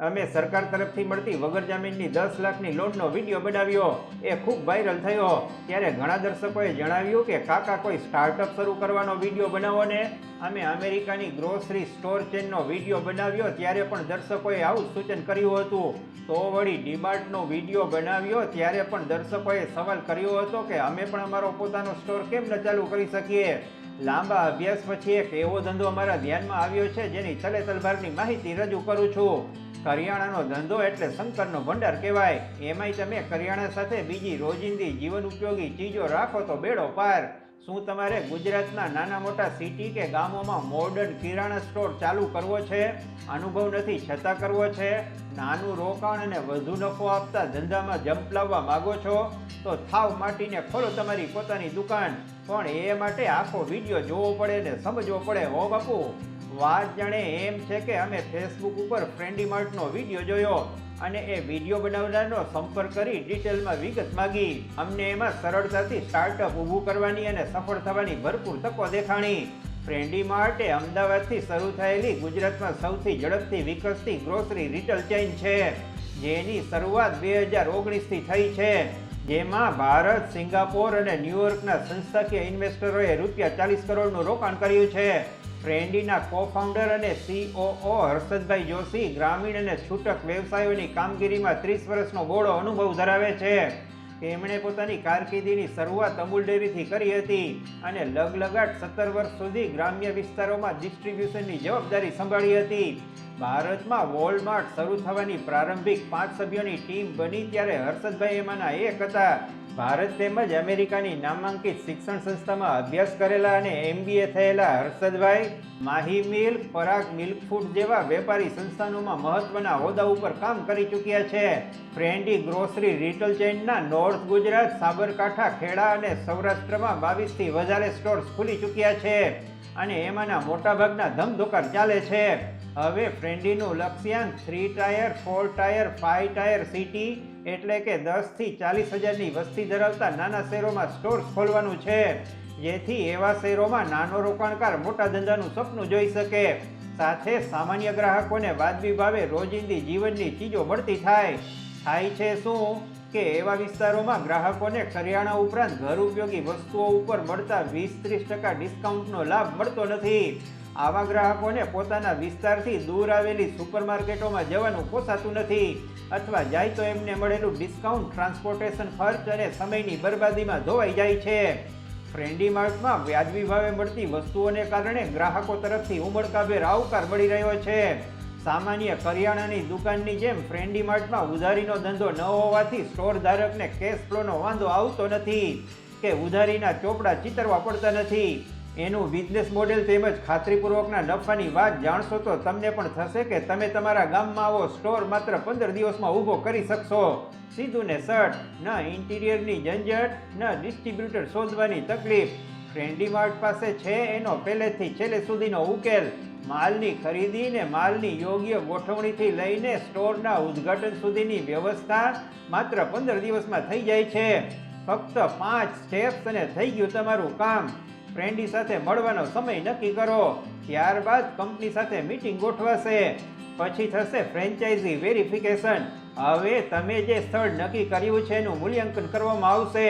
અમે સરકાર તરફથી મળતી વગર જામીનની 10 લાખની લોનનો વિડીયો બનાવ્યો, એ ખૂબ વાયરલ થયો. ત્યારે ઘણા દર્શકોએ જણાવ્યું કે કાકા કોઈ સ્ટાર્ટઅપ શરૂ કરવાનો વિડીયો બનાવો ને. અમે અમેરિકાની ગ્રોસરી સ્ટોર ચેનનો વિડીયો બનાવ્યો ત્યારે પણ દર્શકોએ આવું સૂચન કર્યું હતું. તો વળી ડીમાર્ટનો વિડીયો બનાવ્યો ત્યારે પણ દર્શકોએ સવાલ કર્યો હતો કે અમે પણ અમારો પોતાનો સ્ટોર કેમ ન ચાલુ કરી શકીએ. લાંબા અભ્યાસ પછી એક એવો ધંધો અમારા ધ્યાનમાં આવ્યો છે જેની તલેતલભારની માહિતી રજૂ કરું છું. કરિયાણાનો ધંધો એટલે શંકરનો ભંડાર કહેવાય. એમાંય તમે કરિયાણા સાથે બીજી રોજિંદી જીવન ઉપયોગી ચીજો રાખો તો બેડો પાર. શું તમારે ગુજરાતના નાના મોટા સિટી કે ગામોમાં મોડર્ન કિરાણા સ્ટોર ચાલુ કરવો છે? અનુભવ નથી છતાં કરવો છે? નાનું રોકાણ અને વધુ નફો આપતા ધંધામાં જંપ લાવવા માગો છો? તો થાવ માટીને ખોલો તમારી પોતાની દુકાન. પણ એ માટે આખો વિડીયો જોવો પડે ને સમજવો પડે હો બાપુ. વાત જાણે એમ છે કે અમે ફેસબુક ઉપર ફ્રેન્ડી માર્ટનો વિડીયો જોયો અને એ વિડીયો બનાવનારનો સંપર્ક કરી ડિટેલમાં વિગત માગી. અમને એમાં સરળતાથી સ્ટાર્ટઅપ ઊભું કરવાની અને સફળ થવાની ભરપૂર તકો દેખાણી. ફ્રેન્ડી માર્ટ એ અમદાવાદથી શરૂ થયેલી ગુજરાતમાં સૌથી ઝડપથી વિકસતી ગ્રોસરી રિટેલ ચેઇન છે, જેની શરૂઆત 2019થી થઈ છે, જેમાં ભારત, સિંગાપોર અને ન્યૂયોર્કના સંસ્થાકીય ઇન્વેસ્ટરોએ ₹40 કરોડનું રોકાણ કર્યું છે. ફ્રેન્ડીના કો-ફાઉન્ડર અને COO હર્ષદભાઈ જોશી ગ્રામીણ અને છૂટક વ્યવસાયોની કામગીરીમાં 30 વર્ષનો બહોળો અનુભવ ધરાવે છે. તેમણે પોતાની કારકિર્દીની શરૂઆત અમૂલ ડેરીથી કરી હતી અને લગલગાટ 17 વર્ષ સુધી ગ્રામ્ય વિસ્તારોમાં ડિસ્ટ્રીબ્યુશનની જવાબદારી સંભાળી હતી. ભારતમાં વોલમાર્ટ શરૂ થવાની પ્રારંભિક 5 સભ્યોની ટીમ બની ત્યારે હર્ષદભાઈ એમાંના એક હતા. ભારત તેમજ અમેરિકાની નામાંકિત શિક્ષણ સંસ્થામાં અભ્યાસ કરેલા અને MBA થયેલા હર્ષદભાઈ માહી મિલ્ક, પરાગ મિલ્ક ફૂડ જેવા વેપારી સંસ્થાનોમાં મહત્વના હોદ્દા ઉપર કામ કરી ચૂક્યા છે. ફ્રેન્ડી ગ્રોસરી રિટેલ ચેઇનના નોર્થ ગુજરાત, સાબરકાંઠા, ખેડા અને સૌરાષ્ટ્રમાં 22થી વધારે સ્ટોર્સ ખુલી ચૂક્યા છે અને એમાંના મોટાભાગના ધમધોકાર ચાલે છે. હવે ફ્રેન્ડીનું લક્ષ્યાંક 3 ટાયર, 4 ટાયર, 5 ટાયર સિટી એટલે કે 10થી 40 હજારની વસ્તી ધરાવતા નાના શહેરોમાં સ્ટોર્સ ખોલવાનું છે, જેથી એવા શહેરોમાં નાનો રોકાણકાર મોટા ધંધાનું સપનું જોઈ શકે. સાથે સામાન્ય ગ્રાહકોને વાજબી ભાવે રોજિંદી જીવનની ચીજો મળતી થાય છે શું કે એવા વિસ્તારોમાં ગ્રાહકોને કરિયાણા ઉપરાંત ઘર ઉપયોગી વસ્તુઓ ઉપર મળતા 20-30% ડિસ્કાઉન્ટનો લાભ મળતો નથી. આવા ગ્રાહકોને પોતાના વિસ્તારથી દૂર આવેલી સુપરમાર્કેટોમાં જવાનું પોસાતું નથી, અથવા જાય તો એમને મળેલું ડિસ્કાઉન્ટ ટ્રાન્સપોર્ટેશન ખર્ચ અને સમયની બરબાદીમાં ધોવાઈ જાય છે. ફ્રેન્ડી માર્ટમાં વ્યાજબી ભાવે મળતી વસ્તુઓને કારણે ગ્રાહકો તરફથી ઉમળકાભેર આવકાર મળી રહ્યો છે. સામાન્ય કરિયાણાની દુકાનની જેમ ફ્રેન્ડી માર્ટમાં ઉધારીનો ધંધો ન હોવાથી સ્ટોર ધારકને કેશ ફ્લોનો વાંધો આવતો નથી કે ઉધારીના ચોપડા ચિતરવા પડતા નથી. એનું બિઝનેસ મોડેલ તેમજ ખાતરીપૂર્વકના નફાની વાત જાણશો તો તમને પણ થશે કે તમે તમારા ગામમાં આવો સ્ટોર માત્ર 15 દિવસમાં ઊભો કરી શકશો. સીધું ને સટ, ન ઇન્ટિરિયરની ઝંઝટ, ન ડિસ્ટ્રીબ્યુટર શોધવાની તકલીફ. ફ્રેન્ડી માર્ટ પાસે છે એનો પહેલેથી છેલ્લે સુધીનો ઉકેલ. માલની ખરીદી ને માલની યોગ્ય ગોઠવણીથી લઈને સ્ટોરના ઉદ્ઘાટન સુધીની વ્યવસ્થા માત્ર 15 દિવસમાં થઈ જાય છે. ફક્ત 5 સ્ટેપ્સ અને થઈ ગયું તમારું કામ. ફ્રેન્ડી સાથે મળવાનો સમય નક્કી કરો, ત્યારબાદ કંપની સાથે મીટિંગ ગોઠવાશે, પછી થશે ફ્રેન્ચાઇઝી વેરિફિકેશન. હવે તમે જે સ્થળ નક્કી કર્યું છે એનું મૂલ્યાંકન કરવામાં આવશે.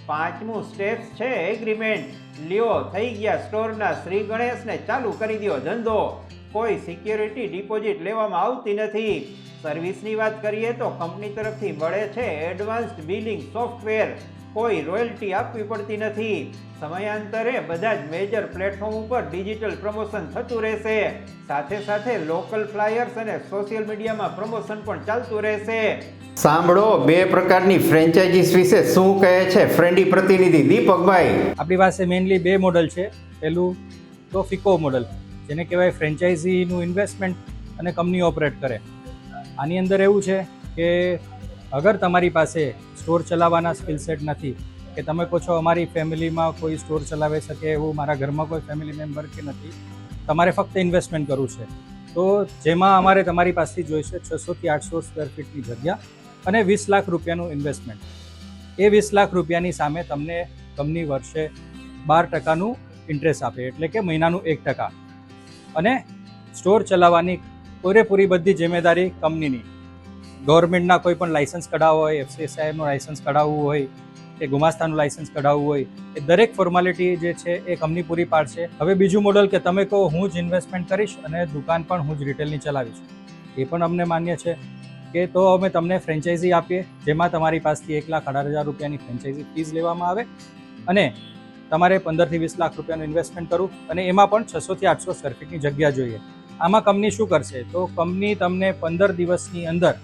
5મું સ્ટેપ છે એગ્રીમેન્ટ. લ્યો, થઈ ગયા સ્ટોરના શ્રી ગણેશને ચાલુ કરી દો ધંધો. કોઈ સિક્યોરિટી ડિપોઝિટ લેવામાં આવતી નથી. સર્વિસની વાત કરીએ તો કંપની તરફથી મળે છે એડવાન્સ્ડ બિલિંગ સોફ્ટવેર. કોઈ રોયલ્ટી આપવી પડતી નથી. સમયાંતરે બધા જ મેજર પ્લેટફોર્મ ઉપર ડિજિટલ પ્રમોશન થતું રહેશે. સાથે સાથે લોકલ ફ્લાયર્સ અને સોશિયલ મીડિયામાં પ્રમોશન પણ ચાલતું રહેશે. સાંભળો 2 પ્રકારની ફ્રેન્ચાઇઝીસ વિશે શું કહે છે ફ્રેન્ડી પ્રતિનિધિ દીપકભાઈ. આપણી પાસે મેઇનલી 2 મોડલ છે. પહેલું તો ફિકો મોડલ, જેને કહેવાય ફ્રેન્ચાઇઝીનું ઇન્વેસ્ટમેન્ટ અને કંપની ઓપરેટ કરે. આની અંદર એવું છે કે અગર તમારી પાસે સ્ટોર ચલાવવાના સ્કિલ સેટ નથી, કે તમે કહો છો અમારી ફેમિલીમાં કોઈ સ્ટોર ચલાવી શકે એવું મારા ઘરમાં કોઈ ફેમિલી મેમ્બર કે નથી, તમારે ફક્ત ઇન્વેસ્ટમેન્ટ કરવું છે, તો જેમાં અમારે તમારી પાસેથી જોઈશે 600 થી 800 સ્ક્વેર ફીટની જગ્યા અને 20 લાખ રૂપિયાનું ઇન્વેસ્ટમેન્ટ. એ 20 લાખ રૂપિયાની સામે તમને કંપની વર્ષે 12% ઇન્ટરેસ્ટ આપે, એટલે કે મહિનાનું 1%. અને સ્ટોર ચલાવવાની પૂરેપૂરી બધી જિમ્મેદારી કંપનીની. ગવર્મેન્ટના કોઈ પણ લાઇસન્સ કઢાવવું હોય, FCSIનું લાઇસન્સ કઢાવવું હોય કે ગુમાસ્તાનું લાઇસન્સ કઢાવવું હોય, એ દરેક ફોર્માલિટી જે છે એ કંપની પૂરી પાડશે. હવે બીજું મોડલ કે તમે કહો હું જ ઇન્વેસ્ટમેન્ટ કરીશ અને દુકાન પણ હું જ રિટેલની ચલાવીશ, એ પણ અમને માન્ય છે કે તો અમે તમને ફ્રેન્ચાઇઝી આપીએ, જેમાં તમારી પાસેથી 1,18,000 રૂપિયાની ફ્રેન્ચાઇઝી ફીસ લેવામાં આવે અને તમારે 15 થી 20 લાખ રૂપિયાનું ઇન્વેસ્ટમેન્ટ કરવું અને એમાં પણ 600 થી 800 સ્ક્વેર ફીટની જગ્યા જોઈએ. આમાં કંપની શું કરશે? તો કંપની તમને 15 દિવસની અંદર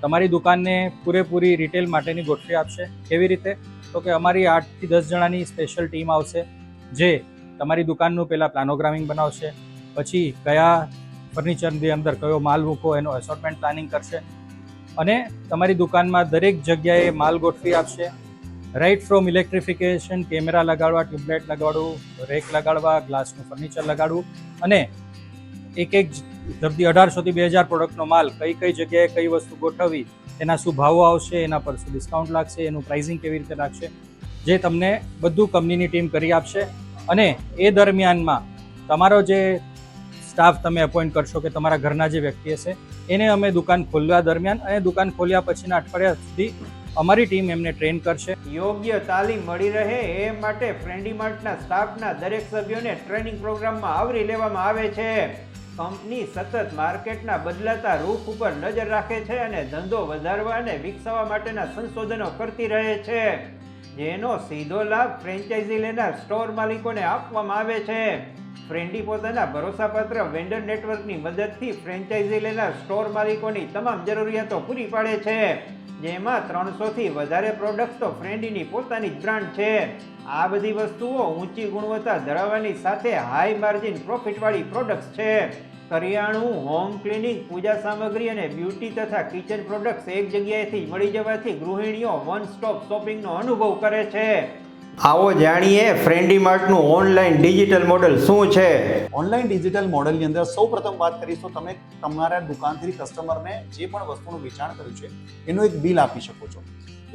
તમારી દુકાનને પૂરેપૂરી રિટેલ માટેની ગોઠવી આપશે. કેવી રીતે? તો કે અમારી 8 થી 10 જણાની સ્પેશિયલ ટીમ આવશે, જે તમારી દુકાનનું પહેલાં પ્લાનોગ્રામિંગ બનાવશે, પછી કયા ફર્નિચરની અંદર કયો માલ મૂકો એનો એસોર્ટમેન્ટ પ્લાનિંગ કરશે અને તમારી દુકાનમાં દરેક જગ્યાએ માલ ગોઠવી આપશે. રાઇટ ફ્રોમ ઇલેક્ટ્રિફિકેશન, કેમેરા લગાડવા, ટ્યુબલાઇટ લગાડવું, રેક લગાડવા, ગ્લાસનું ફર્નિચર લગાડવું અને એક 1800 થી 2000 પ્રોડક્ટનો માલ કઈ જગ્યાએ કઈ વસ્તુ ગોઠવવી, એના શું ભાવો આવશે, એના પર શું ડિસ્કાઉન્ટ લાગશે, એનું પ્રાઇઝિંગ કેવી રીતે લાગશે, જે તમને બધું કંપનીની ટીમ કરી આપશે. અને એ દરમિયાનમાં તમારો જે સ્ટાફ તમે અપોઇન્ટ કરશો કે તમારા ઘરના જે વ્યક્તિ હશે એને અમે દુકાન ખોલવા દરમિયાન અને દુકાન ખોલ્યા પછીના અઠવાડિયા સુધી અમારી ટીમ એમને ટ્રેન કરશે. યોગ્ય તાલીમ મળી રહે એ માટે ફ્રેન્ડી માર્ટના સ્ટાફના દરેક સભ્યોને ટ્રેનિંગ પ્રોગ્રામમાં આવરી લેવામાં આવે છે. કંપની સતત માર્કેટના બદલાતા રૂખ ઉપર નજર રાખે છે અને ધંધો વધારવા અને વિકસાવવા માટેના સંશોધનો કરતી રહે છે, જેનો સીધો લાભ ફ્રેન્ચાઇઝી લેનાર સ્ટોર માલિકોને આપવામાં આવે છે. ફ્રેન્ડી પોતાના ભરોસાપાત્ર વેન્ડર નેટવર્કની મદદથી ફ્રેન્ચાઇઝી લેનાર સ્ટોર માલિકોની તમામ જરૂરિયાતો પૂરી પાડે છે, જેમાં 300 થી વધારે પ્રોડક્ટ્સ તો ફ્રેન્ડીની પોતાની જ બ્રાન્ડ છે. આ બધી વસ્તુઓ ઊંચી ગુણવત્તા ધરાવવાની સાથે હાઈ માર્જિન પ્રોફિટવાળી પ્રોડક્ટ્સ છે. કરિયાણું, હોમ ક્લિનિંગ, પૂજા સામગ્રી અને બ્યુટી તથા કિચન પ્રોડક્ટ્સ એક જગ્યાએથી મળી જવાથી ગૃહિણીઓ વન સ્ટોપ શોપિંગનો અનુભવ કરે છે. આવો જાણીએ ફ્રેન્ડી માર્ટનું ઓનલાઈન ડિજિટલ મોડલ શું છે. ઓનલાઈન ડિજિટલ મોડલની અંદર સૌપ્રથમ વાત કરીશું, તમે તમારા દુકાનથી કસ્ટમરને જે પણ વસ્તુનું વેચાણ કર્યું છે એનું એક બિલ આપી શકો છો.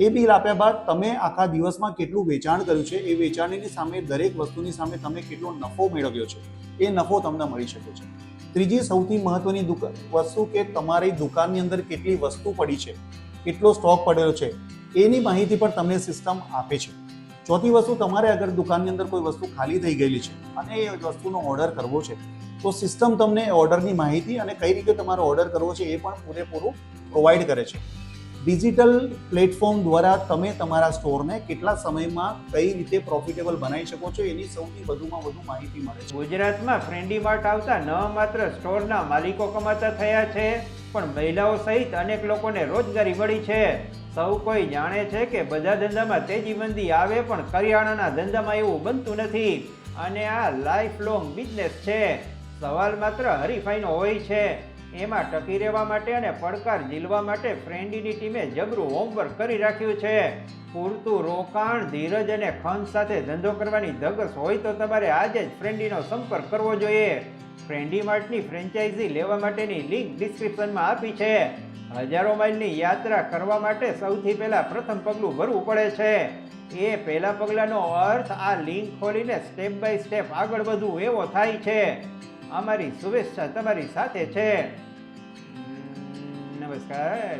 એ બિલ આપ્યા બાદ તમે આખા દિવસમાં કેટલું વેચાણ કર્યું છે, એ વેચાણની સામે દરેક વસ્તુની સામે તમે કેટલો નફો મેળવ્યો છે એ નફો તમને મળી શકે છે. ત્રીજી સૌથી મહત્વની વસ્તુ કે તમારી દુકાનની અંદર કેટલી વસ્તુ પડી છે, કેટલો સ્ટોક પડેલો છે, એની માહિતી પણ તમને સિસ્ટમ આપે છે. ચોથી વસ્તુ, તમારે અગર દુકાનની અંદર કોઈ વસ્તુ ખાલી થઈ ગયેલી છે અને એ વસ્તુનો ઓર્ડર કરવો છે તો સિસ્ટમ તમને ઓર્ડરની માહિતી અને કઈ રીતે તમારો ઓર્ડર કરવો છે એ પણ પૂરેપૂરું પ્રોવાઈડ કરે છે. ડિજિટલ પ્લેટફોર્મ દ્વારા તમે તમારા સ્ટોરને કેટલા સમયમાં કઈ રીતે પ્રોફિટેબલ બનાવી શકો છો એની સૌથી વધુમાં વધુ માહિતી મળે છે. ગુજરાતમાં ફ્રેન્ડી માર્ટ આવતા ન માત્ર સ્ટોરના માલિકો કમાતા થયા છે, પણ મહિલાઓ સહિત અનેક લોકોને રોજગારી મળી છે. સૌ કોઈ જાણે છે કે બધા ધંધામાં તેજી મંદી આવે, પણ કરિયાણાના ધંધામાં એવું બનતું નથી અને આ લાઈફ લોંગ બિઝનેસ છે. સવાલ માત્ર હરીફાઈનો હોય છે. એમાં ટકી રહેવા માટે અને પડકાર ઝીલવા માટે ફ્રેન્ડીની ટીમે જબરું હોમવર્ક કરી રાખ્યું છે. પૂરતું રોકાણ, ધીરજ અને ખંત સાથે ધંધો કરવાની ધગશ હોય તો તમારે આજે જ ફ્રેન્ડીનો સંપર્ક કરવો જોઈએ. ફ્રેન્ડી માર્ટની ફ્રેન્ચાઇઝી લેવા માટેની લિંક ડિસ્ક્રિપ્શનમાં આપી છે. હજારો માઇલની યાત્રા કરવા માટે સૌથી પહેલા પ્રથમ પગલું ભરવું પડે છે. એ પહેલા પગલાંનો અર્થ આ લિંક ખોલીને સ્ટેપ બાય સ્ટેપ આગળ વધવું એવો થાય છે. અમારી શુભેચ્છા તમારી સાથે છે. નમસ્કાર.